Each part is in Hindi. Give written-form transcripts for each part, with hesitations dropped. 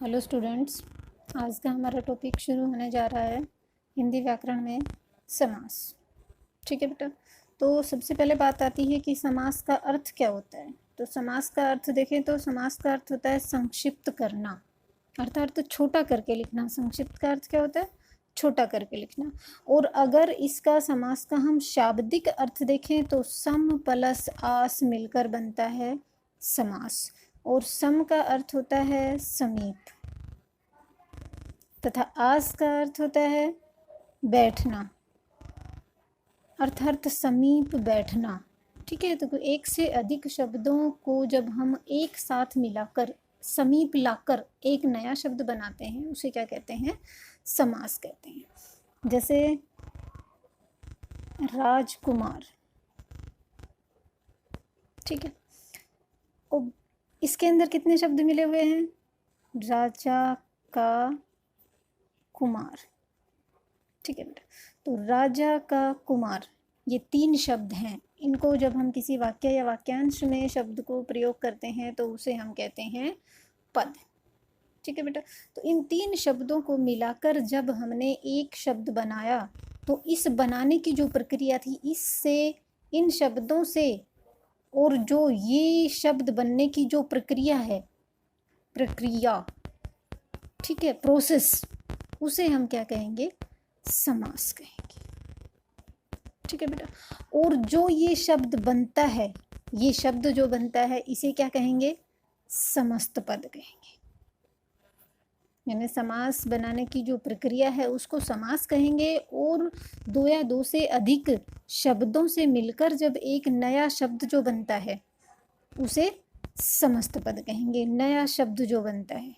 हेलो स्टूडेंट्स, आज का हमारा टॉपिक शुरू होने जा रहा है हिंदी व्याकरण में समास। ठीक है बेटा। तो सबसे पहले बात आती है कि समास का अर्थ क्या होता है। तो समास का अर्थ देखें तो समास का अर्थ होता है संक्षिप्त करना, अर्थात छोटा करके लिखना। संक्षिप्त का अर्थ क्या होता है? छोटा करके लिखना। और अगर इसका समास का हम शाब्दिक अर्थ देखें तो सम प्लस आस मिलकर बनता है समास। और सम का अर्थ होता है समीप तथा आस का अर्थ होता है बैठना, अर्थात समीप बैठना। ठीक है। तो एक से अधिक शब्दों को जब हम एक साथ मिलाकर समीप लाकर एक नया शब्द बनाते हैं उसे क्या कहते हैं? समास कहते हैं। जैसे राजकुमार। ठीक है। अब इसके अंदर कितने शब्द मिले हुए हैं? राजा का कुमार। ठीक है बेटा। तो राजा का कुमार ये 3 शब्द हैं। इनको जब हम किसी वाक्य या वाक्यांश में शब्द को प्रयोग करते हैं तो उसे हम कहते हैं पद। ठीक है बेटा। तो इन 3 शब्दों को मिलाकर जब हमने एक शब्द बनाया तो इस बनाने की जो प्रक्रिया थी, इससे इन शब्दों से और जो ये शब्द बनने की जो प्रक्रिया है, प्रक्रिया, ठीक है, प्रोसेस, उसे हम क्या कहेंगे? समास कहेंगे। ठीक है बेटा। और जो ये शब्द बनता है, ये शब्द जो बनता है इसे क्या कहेंगे? समस्त पद कहेंगे। यानी समास बनाने की जो प्रक्रिया है उसको समास कहेंगे। और 2 या 2 से अधिक शब्दों से मिलकर जब एक नया शब्द जो बनता है उसे समस्त पद कहेंगे। नया शब्द जो बनता है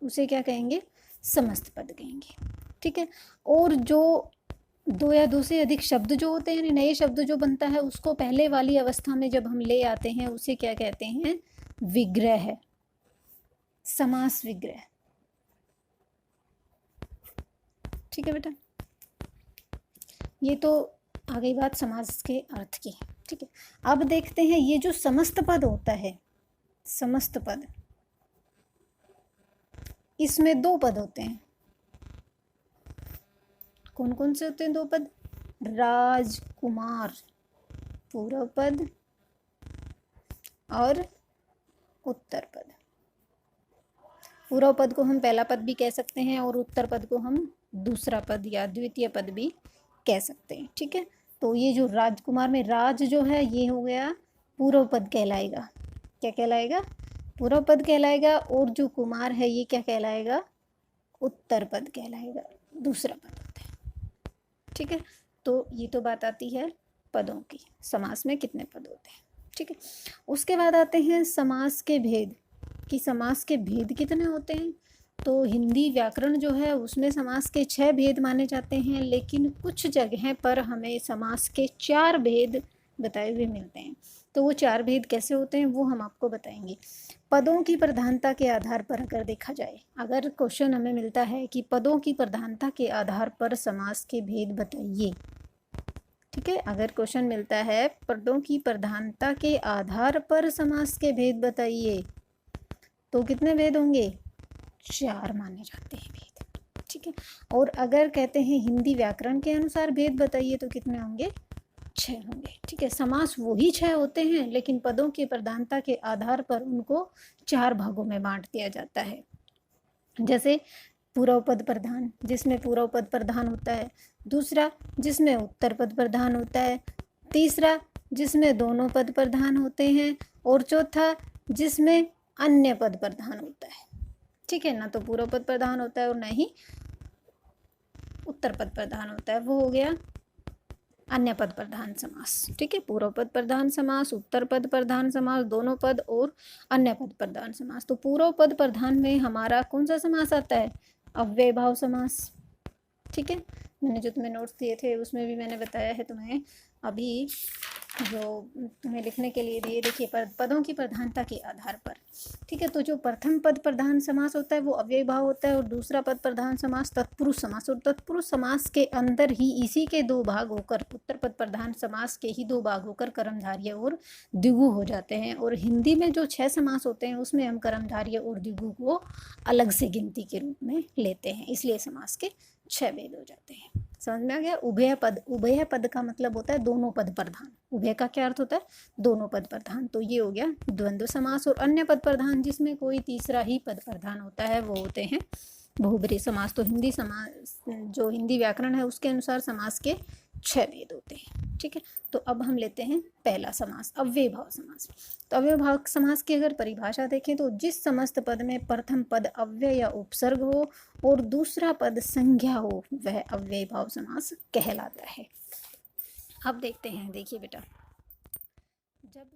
उसे क्या कहेंगे? समस्त पद कहेंगे। ठीक है। और जो 2 या 2 से अधिक शब्द जो होते हैं, नए शब्द जो बनता है, उसको पहले वाली अवस्था में जब हम ले आते हैं उसे क्या कहते हैं? विग्रह, समास विग्रह। ठीक है बेटा। ये तो आ गई बात समास के अर्थ की। ठीक है। अब देखते हैं ये जो समस्त पद होता है, समस्त पद, इसमें 2 पद होते हैं। कौन कौन से होते हैं 2 पद? राजकुमार पूर्व पद और उत्तर पद। पूर्व पद को हम पहला पद भी कह सकते हैं और उत्तर पद को हम दूसरा पद या द्वितीय पद भी कह सकते हैं। ठीक है। तो ये जो राजकुमार में राज जो है ये हो गया पूर्व पद कहलाएगा। क्या कहलाएगा? पूर्व पद कहलाएगा। और जो कुमार है ये क्या कहलाएगा? उत्तर पद कहलाएगा, दूसरा पद होता है। ठीक है। तो ये तो बात आती है पदों की, समास में कितने पद होते हैं। ठीक है। उसके बाद आते हैं समास के भेद, कि समास के भेद कितने होते हैं। तो हिंदी व्याकरण जो है उसमें समास के 6 भेद माने जाते हैं, लेकिन कुछ जगह पर हमें समास के 4 भेद बताए हुए मिलते हैं। तो वो 4 भेद कैसे होते हैं वो हम आपको बताएंगे। पदों की प्रधानता के आधार पर अगर देखा जाए, अगर क्वेश्चन हमें मिलता है कि पदों की प्रधानता के आधार पर समास के भेद बताइए। ठीक है। अगर क्वेश्चन मिलता है पदों की प्रधानता के आधार पर समास के भेद बताइए तो कितने भेद होंगे? 4 माने जाते हैं भेद। ठीक है। और अगर कहते हैं हिंदी व्याकरण के अनुसार भेद बताइए तो कितने होंगे? 6 होंगे। ठीक है। समास वही 6 होते हैं लेकिन पदों की प्रधानता के आधार पर उनको 4 भागों में बांट दिया जाता है। जैसे पूर्व पद प्रधान, जिसमें पूर्व पद प्रधान होता है। दूसरा, जिसमें उत्तर पद प्रधान होता है। तीसरा, जिसमें दोनों पद प्रधान होते हैं। और चौथा, जिसमें अन्य पद प्रधान होता है। ठीक है ना। तो पूर्व पद प्रधान होता है और न ही उत्तर पद प्रधान होता है, वो हो गया अन्य पद प्रधान समास। ठीक है। पूर्व पद प्रधान समास, उत्तर पद प्रधान समास, दोनों पद और अन्य पद प्रधान समास। तो पूर्व पद प्रधान में हमारा कौन सा समास आता है? अव्ययभाव समास। ठीक है। मैंने जो तुम्हें नोट्स दिए थे उसमें भी मैंने बताया है तुम्हें। अभी जो तुम्हें लिखने के लिए दिए, देखिए पदों की प्रधानता के आधार पर, ठीक है। तो जो प्रथम पद प्रधान समास होता है वो अव्ययी भाव होता है, और दूसरा पद प्रधान समास तत्पुरुष समास, और तत्पुरुष समास के अंदर ही इसी के दो भाग होकर, उत्तर पद प्रधान समास के ही दो भाग होकर कर्मधारय और द्विगु हो जाते हैं। और हिंदी में जो 6 समास होते हैं उसमें हम कर्मधारय और द्विगु को अलग से गिनती के रूप में लेते हैं, इसलिए समास के 6 भेद हो जाते हैं। समझ में आ गया। उभय पद, उभय पद का मतलब होता है दोनों पद प्रधान। उभय का क्या अर्थ होता है? दोनों पद प्रधान। तो ये हो गया द्वंद्व समास। और अन्य पद प्रधान जिसमें कोई तीसरा ही पद प्रधान होता है वो होते हैं बहुब्रीहि समास। तो हिंदी समास, जो हिंदी व्याकरण है उसके अनुसार समास के 6 भेद होते हैं, ठीक है। तो अब हम लेते हैं पहला समास, अव्ययी भाव समास। तो अव्ययी भाव समास की अगर परिभाषा देखें तो जिस समस्त पद में प्रथम पद अव्यय या उपसर्ग हो और दूसरा पद संज्ञा हो वह अव्ययी भाव समास कहलाता है। अब देखते हैं, देखिए बेटा, जब